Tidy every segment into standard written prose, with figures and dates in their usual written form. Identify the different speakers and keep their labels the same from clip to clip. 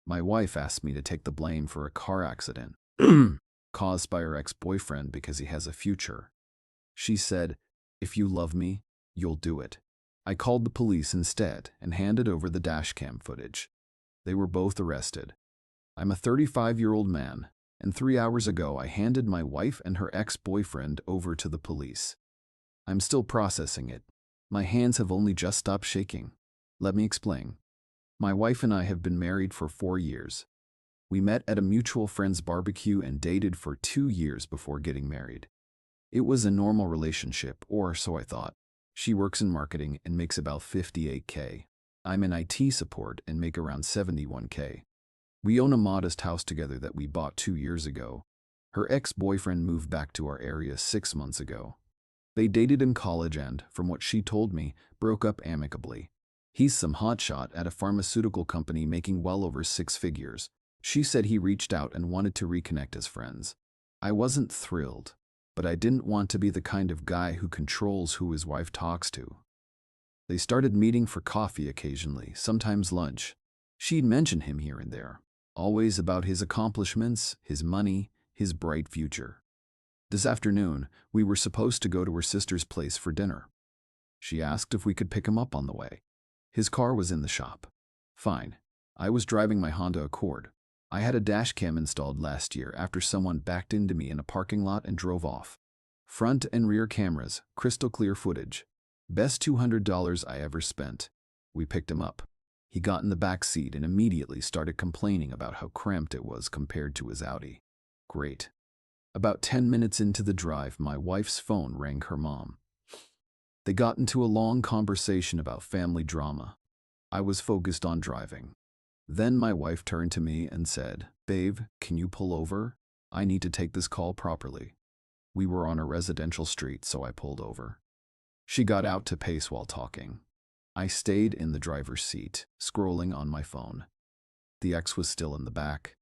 Speaker 1: My wife asked me to take the blame for a car accident caused by her ex-boyfriend because he has a future. She said, "If you love me, you'll do it." I called the police instead and handed over the dashcam footage. They were both arrested. I'm a 35-year-old man, and 3 hours ago I handed my wife and her ex-boyfriend over to the police. I'm still processing it. My hands have only just stopped shaking. Let me explain. My wife and I have been married for 4 years. We met at a mutual friend's barbecue and dated for 2 years before getting married. It was a normal relationship, or so I thought. She works in marketing and makes about $58K. I'm in IT support and make around $71K. We own a modest house together that we bought 2 years ago. Her ex-boyfriend moved back to our area 6 months ago. They dated in college and, from what she told me, broke up amicably. He's some hotshot at a pharmaceutical company making well over 6 figures. She said he reached out and wanted to reconnect as friends. I wasn't thrilled, but I didn't want to be the kind of guy who controls who his wife talks to. They started meeting for coffee occasionally, sometimes lunch. She'd mention him here and there, always about his accomplishments, his money, his bright future. This afternoon, we were supposed to go to her sister's place for dinner. She asked if we could pick him up on the way. His car was in the shop. Fine. I was driving my Honda Accord. I had a dash cam installed last year after someone backed into me in a parking lot and drove off. Front and rear cameras, crystal clear footage. Best $200 I ever spent. We picked him up. He got in the back seat and immediately started complaining about how cramped it was compared to his Audi. Great. About 10 minutes into the drive, my wife's phone rang her mom. They got into a long conversation about family drama. I was focused on driving. Then my wife turned to me and said, "Babe, can you pull over? I need to take this call properly." We were on a residential street, so I pulled over. She got out to pace while talking. I stayed in the driver's seat, scrolling on my phone. The ex was still in the back.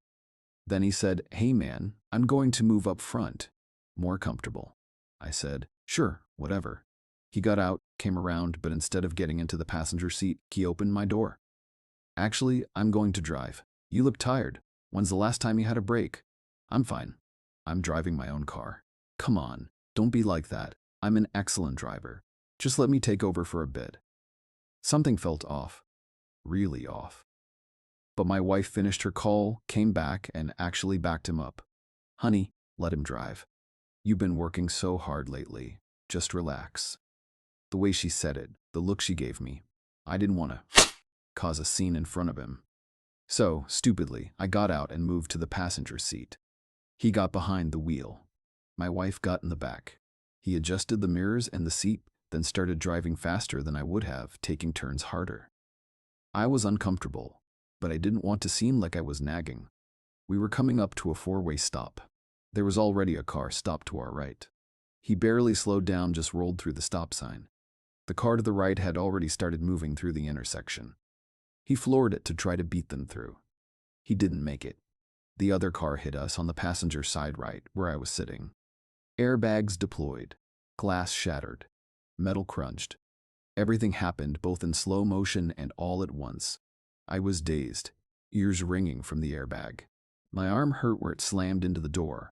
Speaker 1: Then he said, "Hey man, I'm going to move up front. More comfortable." I said, "Sure, whatever." He got out, came around, but instead of getting into the passenger seat, he opened my door. "Actually, I'm going to drive. You look tired. When's the last time you had a break?" "I'm fine. I'm driving my own car." "Come on, don't be like that. I'm an excellent driver. Just let me take over for a bit." Something felt off. Really off. But my wife finished her call, came back, and actually backed him up. "Honey, let him drive. You've been working so hard lately. Just relax." The way she said it, the look she gave me, I didn't want to cause a scene in front of him. So, stupidly, I got out and moved to the passenger seat. He got behind the wheel. My wife got in the back. He adjusted the mirrors and the seat, then started driving faster than I would have, taking turns harder. I was uncomfortable, but I didn't want to seem like I was nagging. We were coming up to a 4-way stop. There was already a car stopped to our right. He barely slowed down, just rolled through the stop sign. The car to the right had already started moving through the intersection. He floored it to try to beat them through. He didn't make it. The other car hit us on the passenger side right, where I was sitting. Airbags deployed. Glass shattered. Metal crunched. Everything happened both in slow motion and all at once. I was dazed, ears ringing from the airbag. My arm hurt where it slammed into the door.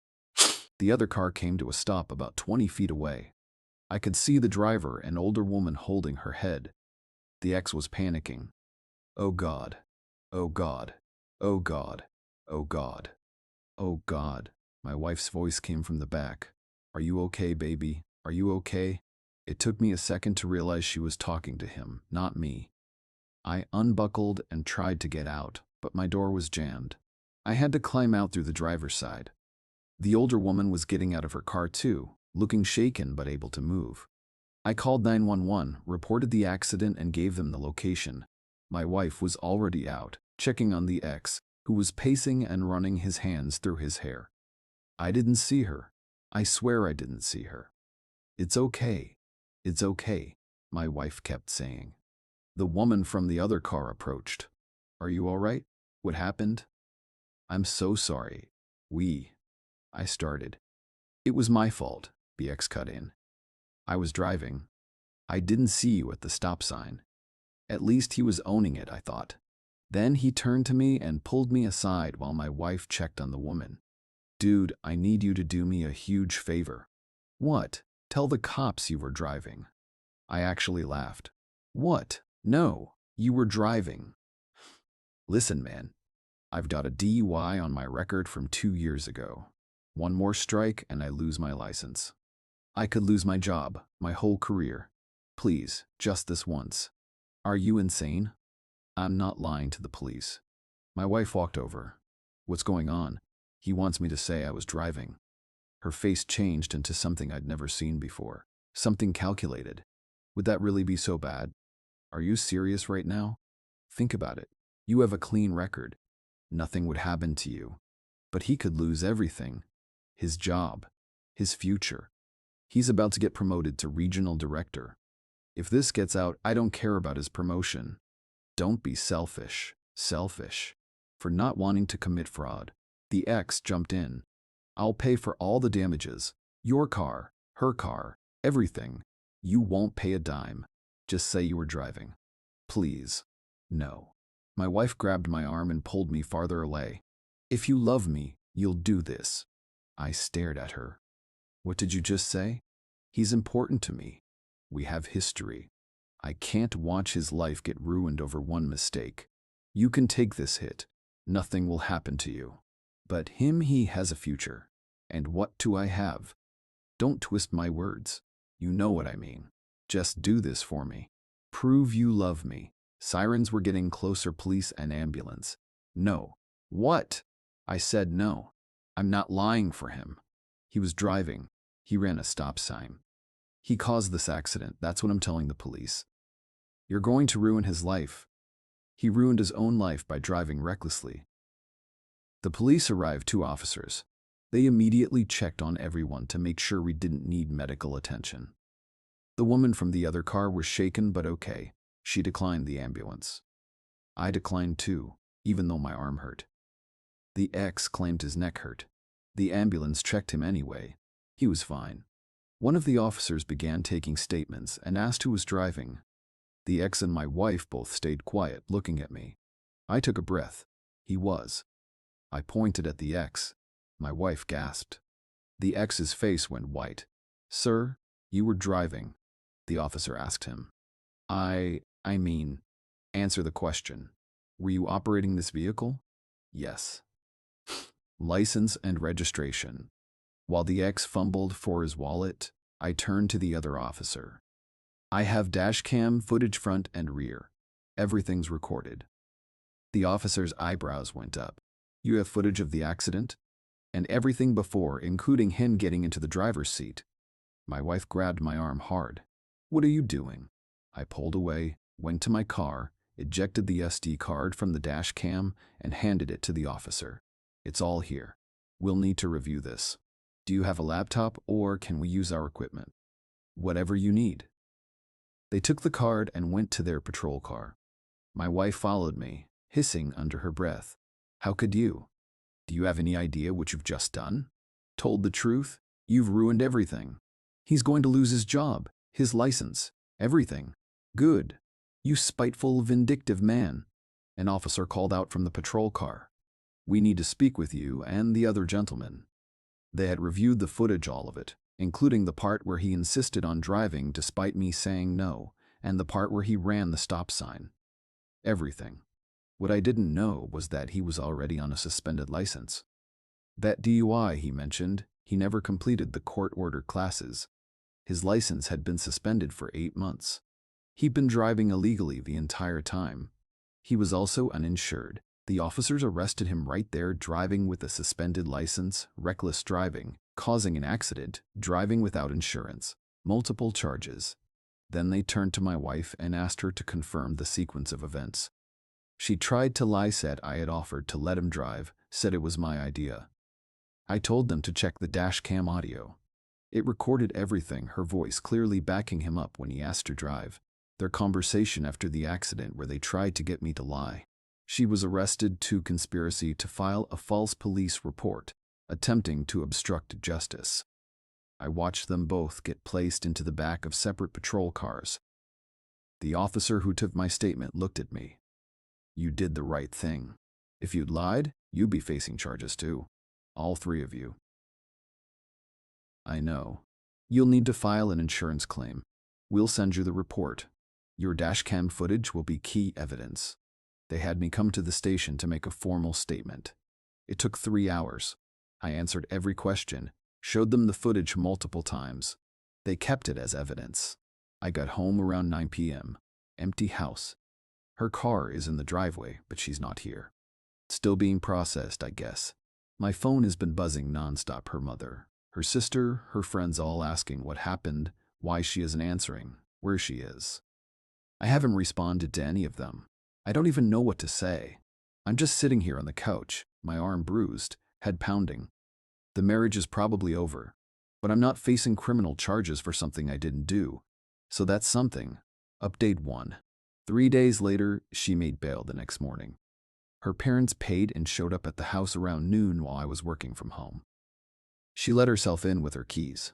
Speaker 1: The other car came to a stop about 20 feet away. I could see the driver, an older woman, holding her head. The ex was panicking. "Oh God. Oh God. Oh God. Oh God. Oh God." My wife's voice came from the back. "Are you okay, baby? Are you okay?" It took me a second to realize she was talking to him, not me. I unbuckled and tried to get out, but my door was jammed. I had to climb out through the driver's side. The older woman was getting out of her car too, looking shaken but able to move. I called 911, reported the accident, and gave them the location. My wife was already out, checking on the ex, who was pacing and running his hands through his hair. I didn't see her. I swear I didn't see her. "It's okay. It's okay," my wife kept saying. The woman from the other car approached. "Are you all right? What happened?" "I'm so sorry. I started. "It was my fault," the ex cut in. "I was driving. I didn't see you at the stop sign." At least he was owning it, I thought. Then he turned to me and pulled me aside while my wife checked on the woman. Dude, I need you to do me a huge favor. What? Tell the cops you were driving. I actually laughed. What? No, you were driving. Listen, man, I've got a DUI on my record from 2 years ago. One more strike and I lose my license. I could lose my job, my whole career. Please, just this once. Are you insane? I'm not lying to the police. My wife walked over. What's going on? He wants me to say I was driving. Her face changed into something I'd never seen before. Something calculated. Would that really be so bad? Are you serious right now? Think about it. You have a clean record. Nothing would happen to you. But he could lose everything. His job. His future. He's about to get promoted to regional director. If this gets out, I don't care about his promotion. Don't be selfish. Selfish. For not wanting to commit fraud. The ex jumped in. I'll pay for all the damages. Your car, her car, everything. You won't pay a dime. Just say you were driving. Please. No. My wife grabbed my arm and pulled me farther away. If you love me, you'll do this. I stared at her. What did you just say? He's important to me. We have history. I can't watch his life get ruined over one mistake. You can take this hit. Nothing will happen to you. But he has a future. And what do I have? Don't twist my words. You know what I mean. Just do this for me. Prove you love me. Sirens were getting closer, police and ambulance. No. What? I said no. I'm not lying for him. He was driving. He ran a stop sign. He caused this accident. That's what I'm telling the police. You're going to ruin his life. He ruined his own life by driving recklessly. The police arrived, 2 officers. They immediately checked on everyone to make sure we didn't need medical attention. The woman from the other car was shaken but okay. She declined the ambulance. I declined too, even though my arm hurt. The ex claimed his neck hurt. The ambulance checked him anyway. He was fine. One of the officers began taking statements and asked who was driving. The ex and my wife both stayed quiet, looking at me. I took a breath. He was. I pointed at the ex. My wife gasped. The ex's face went white. Sir, you were driving. The officer asked him. I mean, answer the question. Were you operating this vehicle? Yes. License and registration. While the ex fumbled for his wallet, I turned to the other officer. I have dashcam footage front and rear. Everything's recorded. The officer's eyebrows went up. You have footage of the accident? And everything before, including him getting into the driver's seat. My wife grabbed my arm hard. What are you doing? I pulled away, went to my car, ejected the SD card from the dash cam, and handed it to the officer. It's all here. We'll need to review this. Do you have a laptop or can we use our equipment? Whatever you need. They took the card and went to their patrol car. My wife followed me, hissing under her breath. How could you? Do you have any idea what you've just done? Told the truth? You've ruined everything. He's going to lose his job, his license, everything. Good. You spiteful, vindictive man. An officer called out from the patrol car. We need to speak with you and the other gentleman. They had reviewed the footage, all of it, including the part where he insisted on driving despite me saying no, and the part where he ran the stop sign. Everything. What I didn't know was that he was already on a suspended license. That DUI he mentioned, he never completed the court-ordered classes. His license had been suspended for 8 months. He'd been driving illegally the entire time. He was also uninsured. The officers arrested him right there, driving with a suspended license, reckless driving, causing an accident, driving without insurance, multiple charges. Then they turned to my wife and asked her to confirm the sequence of events. She tried to lie, said I had offered to let him drive, said it was my idea. I told them to check the dash cam audio. It recorded everything, her voice clearly backing him up when he asked to drive. Their conversation after the accident where they tried to get me to lie. She was arrested to conspiracy to file a false police report, attempting to obstruct justice. I watched them both get placed into the back of separate patrol cars. The officer who took my statement looked at me. You did the right thing. If you'd lied, you'd be facing charges too. All three of you. I know. You'll need to file an insurance claim. We'll send you the report. Your dashcam footage will be key evidence. They had me come to the station to make a formal statement. It took 3 hours. I answered every question, showed them the footage multiple times. They kept it as evidence. I got home around 9 p.m. Empty house. Her car is in the driveway, but she's not here. Still being processed, I guess. My phone has been buzzing nonstop. Her mother, her sister, her friends all asking what happened, why she isn't answering, where she is. I haven't responded to any of them. I don't even know what to say. I'm just sitting here on the couch, my arm bruised, head pounding. The marriage is probably over, but I'm not facing criminal charges for something I didn't do. So that's something. Update 1. 3 days later, she made bail the next morning. Her parents paid and showed up at the house around noon while I was working from home. She let herself in with her keys.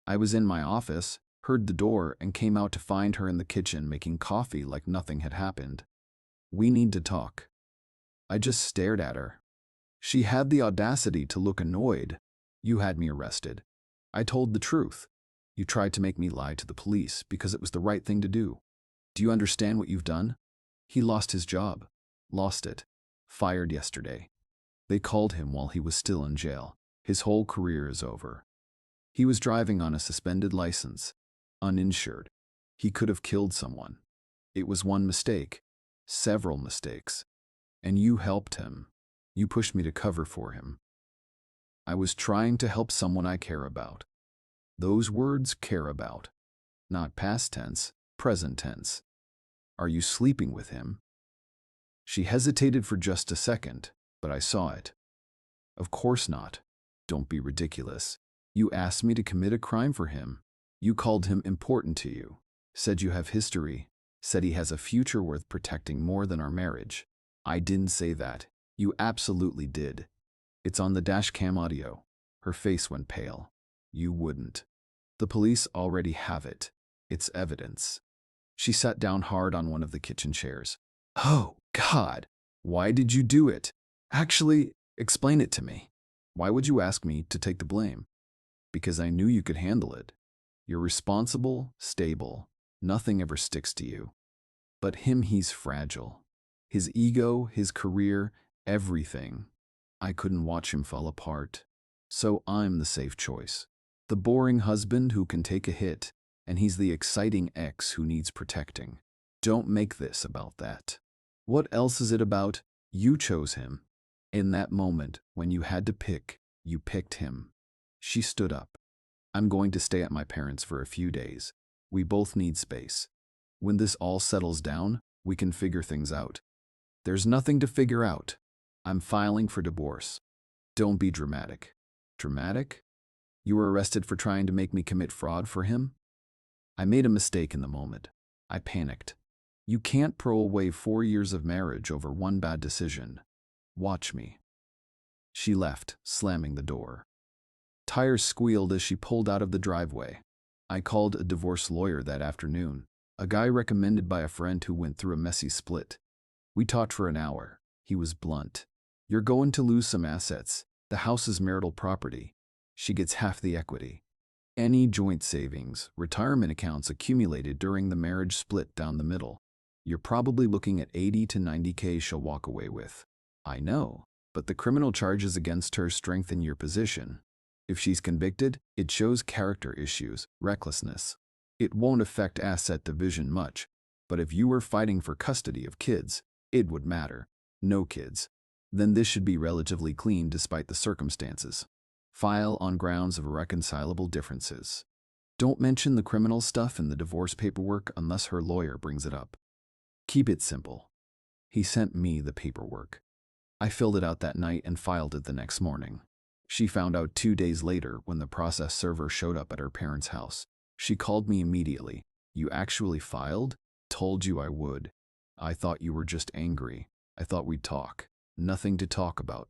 Speaker 1: I was in my office, heard the door, and came out to find her in the kitchen making coffee like nothing had happened. We need to talk. I just stared at her. She had the audacity to look annoyed. You had me arrested. I told the truth. You tried to make me lie to the police because it was the right thing to do. Do you understand what you've done? He lost his job. Lost it. Fired yesterday. They called him while he was still in jail. His whole career is over. He was driving on a suspended license, uninsured. He could have killed someone. It was one mistake, several mistakes. And you helped him. You pushed me to cover for him. I was trying to help someone I care about. Those words, care about. Not past tense, present tense. Are you sleeping with him? She hesitated for just a second, but I saw it. Of course not. Don't be ridiculous. You asked me to commit a crime for him. You called him important to you. Said you have history. Said he has a future worth protecting more than our marriage. I didn't say that. You absolutely did. It's on the dashcam audio. Her face went pale. You wouldn't. The police already have it. It's evidence. She sat down hard on one of the kitchen chairs. Oh, God. Why did you do it? Actually, explain it to me. Why would you ask me to take the blame? Because I knew you could handle it. You're responsible, stable. Nothing ever sticks to you. But him, he's fragile. His ego, his career, everything. I couldn't watch him fall apart. So I'm the safe choice. The boring husband who can take a hit, and he's the exciting ex who needs protecting. Don't make this about that. What else is it about? You chose him. In that moment, when you had to pick, you picked him. She stood up. I'm going to stay at my parents' for a few days. We both need space. When this all settles down, we can figure things out. There's nothing to figure out. I'm filing for divorce. Don't be dramatic. Dramatic? You were arrested for trying to make me commit fraud for him? I made a mistake in the moment. I panicked. You can't throw away 4 years of marriage over one bad decision. Watch me. She left, slamming the door. Tires squealed as she pulled out of the driveway. I called a divorce lawyer that afternoon, a guy recommended by a friend who went through a messy split. We talked for an hour. He was blunt. You're going to lose some assets. The house is marital property. She gets half the equity. Any joint savings, retirement accounts accumulated during the marriage split down the middle. You're probably looking at 80 to 90K she'll walk away with. I know, but the criminal charges against her strengthen your position. If she's convicted, it shows character issues, recklessness. It won't affect asset division much, but if you were fighting for custody of kids, it would matter. No kids. Then this should be relatively clean despite the circumstances. File on grounds of irreconcilable differences. Don't mention the criminal stuff in the divorce paperwork unless her lawyer brings it up. Keep it simple. He sent me the paperwork. I filled it out that night and filed it the next morning. She found out 2 days later when the process server showed up at her parents' house. She called me immediately. You actually filed? Told you I would. I thought you were just angry. I thought we'd talk. Nothing to talk about.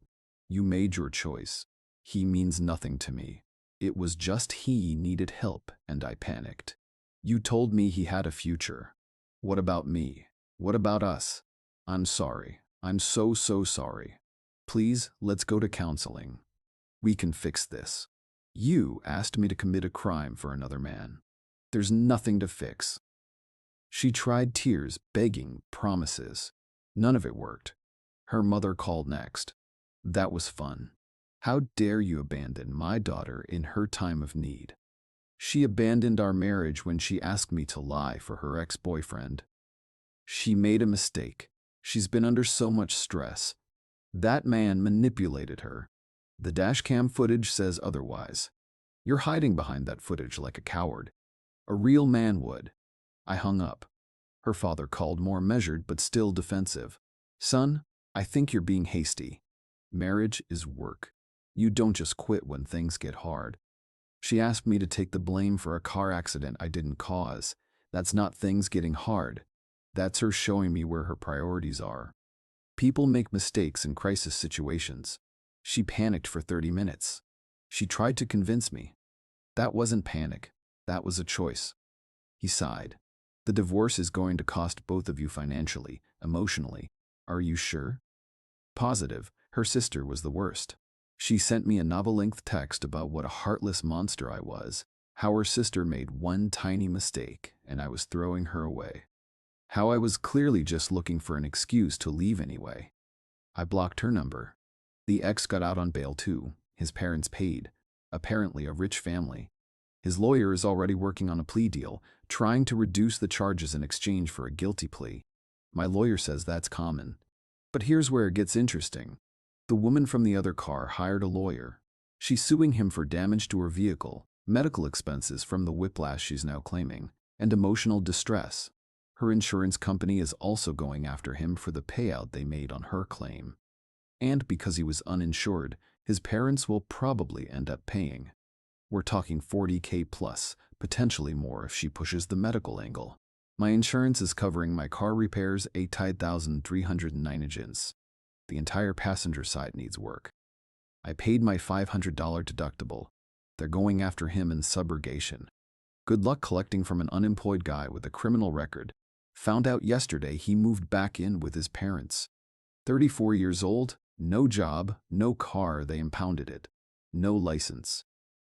Speaker 1: You made your choice. He means nothing to me. It was just he needed help, and I panicked. You told me he had a future. What about me? What about us? I'm sorry. I'm so sorry. Please, let's go to counseling. We can fix this. You asked me to commit a crime for another man. There's nothing to fix. She tried tears, begging, promises. None of it worked. Her mother called next. That was fun. How dare you abandon my daughter in her time of need? She abandoned our marriage when she asked me to lie for her ex-boyfriend. She made a mistake. She's been under so much stress. That man manipulated her. The dashcam footage says otherwise. You're hiding behind that footage like a coward. A real man would. I hung up. Her father called, more measured but still defensive. Son, I think you're being hasty. Marriage is work. You don't just quit when things get hard. She asked me to take the blame for a car accident I didn't cause. That's not things getting hard. That's her showing me where her priorities are. People make mistakes in crisis situations. She panicked for 30 minutes. She tried to convince me. That wasn't panic. That was a choice. He sighed. The divorce is going to cost both of you financially, emotionally. Are you sure? Positive. Her sister was the worst. She sent me a novel-length text about what a heartless monster I was, how her sister made one tiny mistake and I was throwing her away. How I was clearly just looking for an excuse to leave anyway. I blocked her number. The ex got out on bail too. His parents paid. Apparently a rich family. His lawyer is already working on a plea deal, trying to reduce the charges in exchange for a guilty plea. My lawyer says that's common. But here's where it gets interesting. The woman from the other car hired a lawyer. She's suing him for damage to her vehicle, medical expenses from the whiplash she's now claiming, and emotional distress. Her insurance company is also going after him for the payout they made on her claim. And because he was uninsured, his parents will probably end up paying. We're talking $40K plus, potentially more if she pushes the medical angle. My insurance is covering my car repairs, 8,309. The entire passenger side needs work. I paid my $500 deductible. They're going after him in subrogation. Good luck collecting from an unemployed guy with a criminal record. Found out yesterday he moved back in with his parents. 34 years old, no job, no car, they impounded it. No license.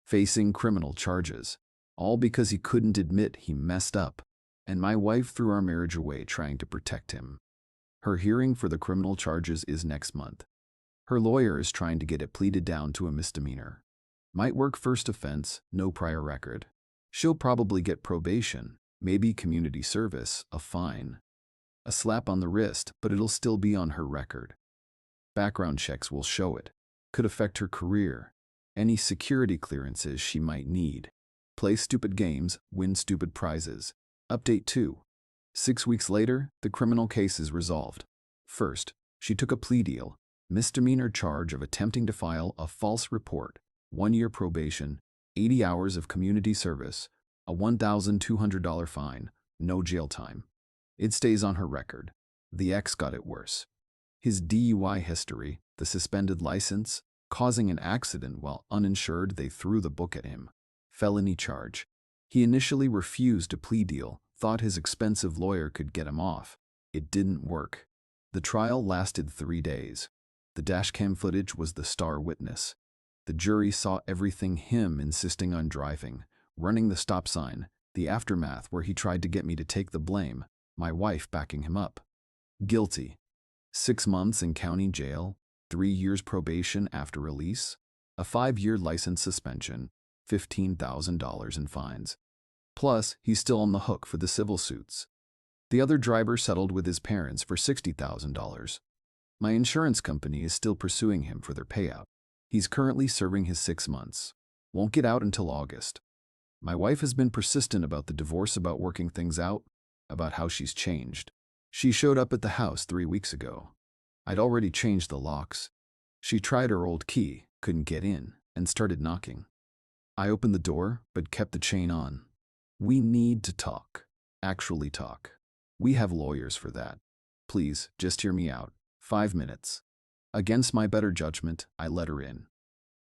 Speaker 1: Facing criminal charges. All because he couldn't admit he messed up. And my wife threw our marriage away trying to protect him. Her hearing for the criminal charges is next month. Her lawyer is trying to get it pleaded down to a misdemeanor. Might work first offense, no prior record. She'll probably get probation, maybe community service, a fine. A slap on the wrist, but it'll still be on her record. Background checks will show it. Could affect her career. Any security clearances she might need. Play stupid games, win stupid prizes. Update 2. 6 weeks later, the criminal case is resolved. First, she took a plea deal, misdemeanor charge of attempting to file a false report, 1 year probation, 80 hours of community service, a $1,200 fine, no jail time. It stays on her record. The ex got it worse. His DUI history, the suspended license, causing an accident while uninsured, they threw the book at him. Felony charge. He initially refused a plea deal, thought his expensive lawyer could get him off. It didn't work. The trial lasted 3 days. The dashcam footage was the star witness. The jury saw everything: him insisting on driving, running the stop sign, the aftermath where he tried to get me to take the blame, my wife backing him up. Guilty. 6 months in county jail, 3 years probation after release, a 5-year license suspension, $15,000 in fines. Plus, he's still on the hook for the civil suits. The other driver settled with his parents for $60,000. My insurance company is still pursuing him for their payout. He's currently serving his 6 months. Won't get out until August. My wife has been persistent about the divorce, about working things out, about how she's changed. She showed up at the house 3 weeks ago. I'd already changed the locks. She tried her old key, couldn't get in, and started knocking. I opened the door, but kept the chain on. We need to talk. Actually talk. We have lawyers for that. Please, just hear me out. 5 minutes. Against my better judgment, I let her in.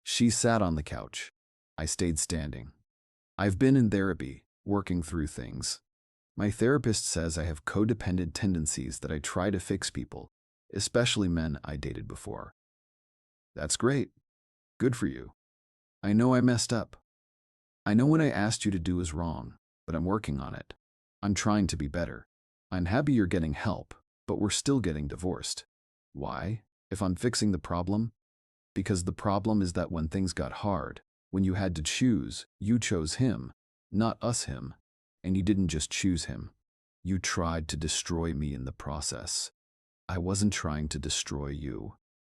Speaker 1: She sat on the couch. I stayed standing. I've been in therapy, working through things. My therapist says I have codependent tendencies that I try to fix people, especially men I dated before. That's great. Good for you. I know I messed up. I know what I asked you to do is wrong, but I'm working on it. I'm trying to be better. I'm happy you're getting help, but we're still getting divorced. Why? If I'm fixing the problem? Because the problem is that when things got hard, when you had to choose, you chose him, not us him. And you didn't just choose him. You tried to destroy me in the process. I wasn't trying to destroy you.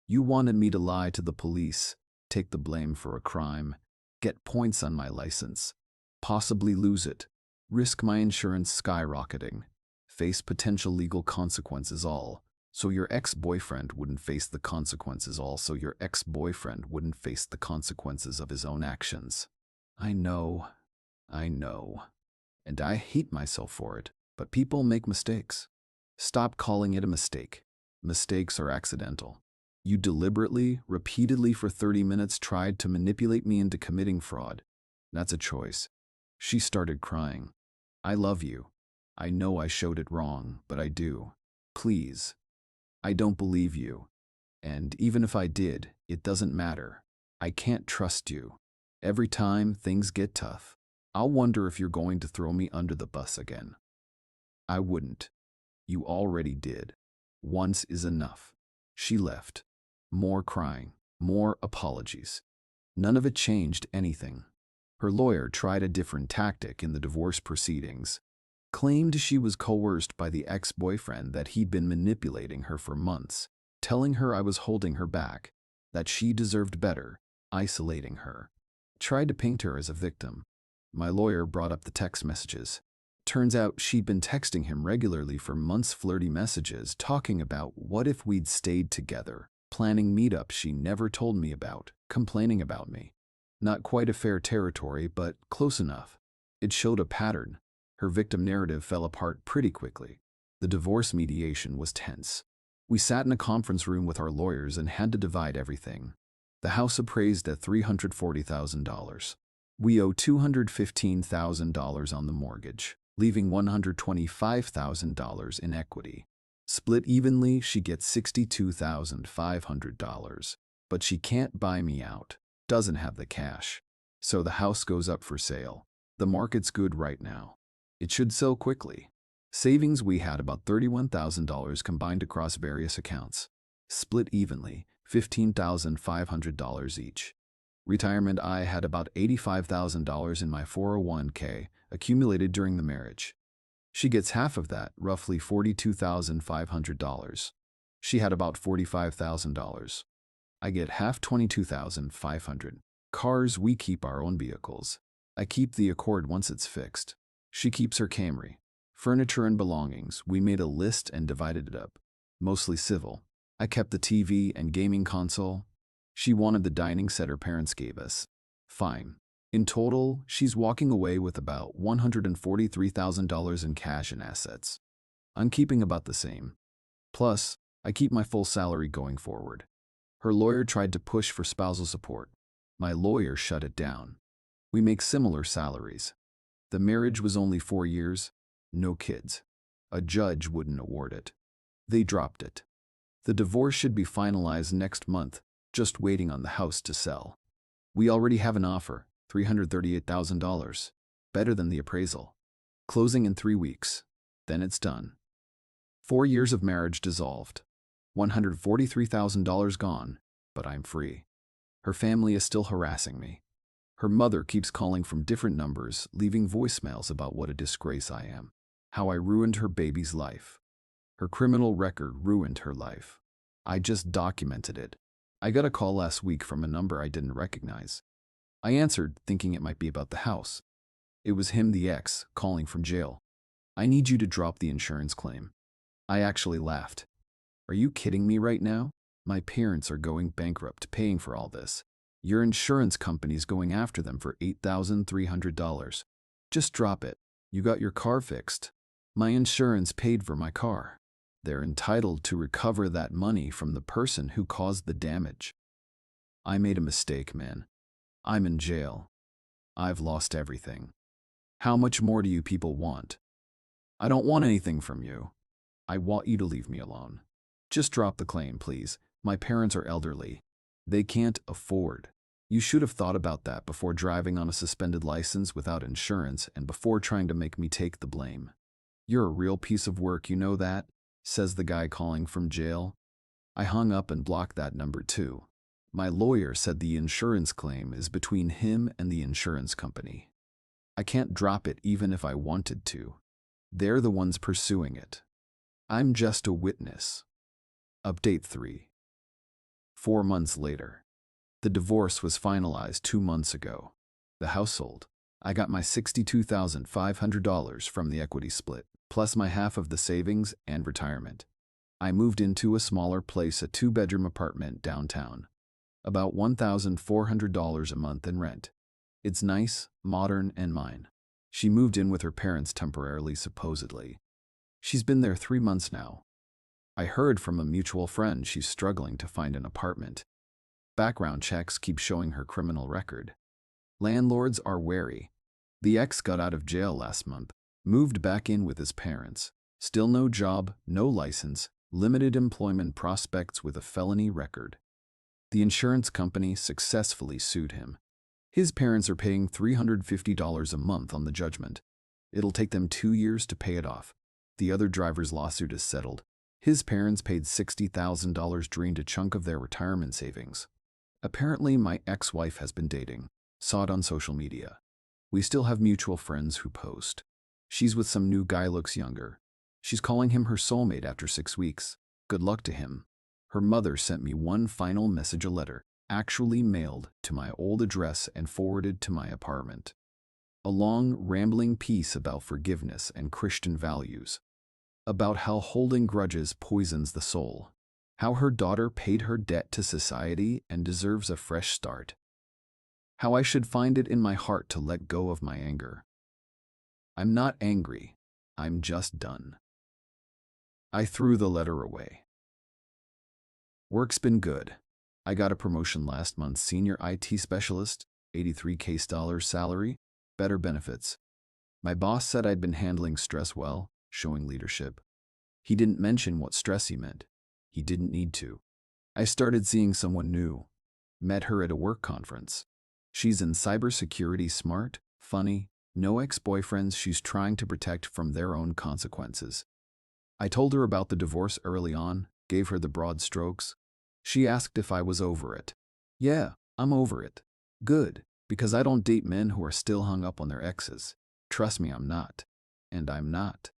Speaker 1: You wanted me to lie to the police, take the blame for a crime, get points on my license, possibly lose it, risk my insurance skyrocketing, face potential legal consequences all, so your ex-boyfriend wouldn't face the consequences all, so your ex-boyfriend wouldn't face the consequences of his own actions. I know. And I hate myself for it, but people make mistakes. Stop calling it a mistake. Mistakes are accidental. You deliberately, repeatedly for 30 minutes tried to manipulate me into committing fraud. That's a choice. She started crying. I love you. I know I showed it wrong, but I do. Please. I don't believe you. And even if I did, it doesn't matter. I can't trust you. Every time things get tough, I'll wonder if you're going to throw me under the bus again. I wouldn't. You already did. Once is enough. She left. More crying. More apologies. None of it changed anything. Her lawyer tried a different tactic in the divorce proceedings. Claimed she was coerced by the ex-boyfriend, that he'd been manipulating her for months, telling her I was holding her back, that she deserved better, isolating her. Tried to paint her as a victim. My lawyer brought up the text messages. Turns out she'd been texting him regularly for months, flirty messages talking about what if we'd stayed together, planning meetups she never told me about, complaining about me. Not quite a fair territory, but close enough. It showed a pattern. Her victim narrative fell apart pretty quickly. The divorce mediation was tense. We sat in a conference room with our lawyers and had to divide everything. The house appraised at $340,000. We owe $215,000 on the mortgage, leaving $125,000 in equity. Split evenly, she gets $62,500, but she can't buy me out, doesn't have the cash. So the house goes up for sale. The market's good right now. It should sell quickly. Savings, we had about $31,000 combined across various accounts. Split evenly, $15,500 each. Retirement, I had about $85,000 in my 401k, accumulated during the marriage. She gets half of that, roughly $42,500. She had about $45,000. I get half, $22,500. Cars, we keep our own vehicles. I keep the Accord once it's fixed. She keeps her Camry. Furniture and belongings, we made a list and divided it up. Mostly civil. I kept the TV and gaming console. She wanted the dining set her parents gave us. Fine. In total, she's walking away with about $143,000 in cash and assets. I'm keeping about the same. Plus, I keep my full salary going forward. Her lawyer tried to push for spousal support. My lawyer shut it down. We make similar salaries. The marriage was only 4 years, no kids. A judge wouldn't award it. They dropped it. The divorce should be finalized next month, just waiting on the house to sell. We already have an offer, $338,000, better than the appraisal. Closing in 3 weeks, then it's done. 4 years of marriage dissolved. $143,000 gone, but I'm free. Her family is still harassing me. Her mother keeps calling from different numbers, leaving voicemails about what a disgrace I am, how I ruined her baby's life. Her criminal record ruined her life. I just documented it. I got a call last week from a number I didn't recognize. I answered, thinking it might be about the house. It was him, the ex, calling from jail. I need you to drop the insurance claim. I actually laughed. Are you kidding me right now? My parents are going bankrupt paying for all this. Your insurance company's going after them for $8,300. Just drop it. You got your car fixed. My insurance paid for my car. They're entitled to recover that money from the person who caused the damage. I made a mistake, man. I'm in jail. I've lost everything. How much more do you people want? I don't want anything from you. I want you to leave me alone. Just drop the claim, please. My parents are elderly. They can't afford. You should have thought about that before driving on a suspended license without insurance and before trying to make me take the blame. You're a real piece of work, you know that? Says the guy calling from jail. I hung up and blocked that number too. My lawyer said the insurance claim is between him and the insurance company. I can't drop it even if I wanted to. They're the ones pursuing it. I'm just a witness. Update 3. 4 months later. The divorce was finalized 2 months ago. The household. I got my $62,500 from the equity split, plus my half of the savings and retirement. I moved into a smaller place, a 2-bedroom apartment downtown. About $1,400 a month in rent. It's nice, modern, and mine. She moved in with her parents temporarily, supposedly. She's been there 3 months now. I heard from a mutual friend she's struggling to find an apartment. Background checks keep showing her criminal record. Landlords are wary. The ex got out of jail last month, moved back in with his parents. Still no job, no license, limited employment prospects with a felony record. The insurance company successfully sued him. His parents are paying $350 a month on the judgment. It'll take them 2 years to pay it off. The other driver's lawsuit is settled. His parents paid $60,000, drained a chunk of their retirement savings. Apparently, my ex-wife has been dating. Saw it on social media. We still have mutual friends who post. She's with some new guy, looks younger. She's calling him her soulmate after 6 weeks. Good luck to him. Her mother sent me one final message, a letter, actually mailed to my old address and forwarded to my apartment. A long, rambling piece about forgiveness and Christian values. About how holding grudges poisons the soul. How her daughter paid her debt to society and deserves a fresh start. How I should find it in my heart to let go of my anger. I'm not angry. I'm just done. I threw the letter away. Work's been good. I got a promotion last month, senior IT specialist, $83K salary, better benefits. My boss said I'd been handling stress well, showing leadership. He didn't mention what stress he meant. He didn't need to. I started seeing someone new. Met her at a work conference. She's in cybersecurity, smart, funny, no ex-boyfriends she's trying to protect from their own consequences. I told her about the divorce early on, gave her the broad strokes. She asked if I was over it. Yeah, I'm over it. Good, because I don't date men who are still hung up on their exes. Trust me, I'm not. And I'm not.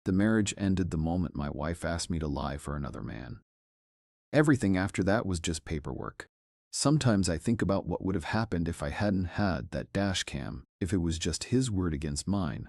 Speaker 1: The marriage ended the moment my wife asked me to lie for another man. Everything after that was just paperwork. Sometimes I think about what would have happened if I hadn't had that Dashcam, if it was just his word against mine.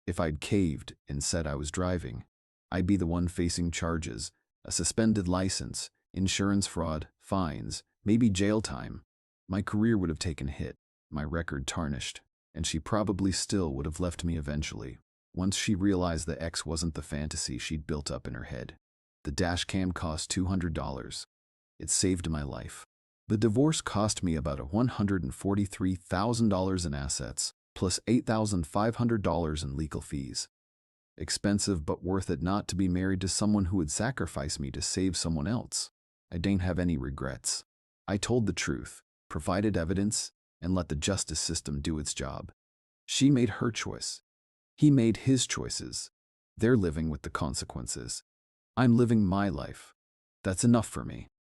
Speaker 1: If I'd caved and said I was driving, I'd be the one facing charges, a suspended license, insurance fraud, fines, maybe jail time. My career would have taken a hit, my record tarnished, and she probably still would have left me eventually, once she realized the ex wasn't the fantasy she'd built up in her head. The Dashcam cost $200. It saved my life. The divorce cost me about $143,000 in assets, plus $8,500 in legal fees. Expensive, but worth it not to be married to someone who would sacrifice me to save someone else. I didn't have any regrets. I told the truth, provided evidence, and let the justice system do its job. She made her choice. He made his choices. They're living with the consequences. I'm living my life. That's enough for me.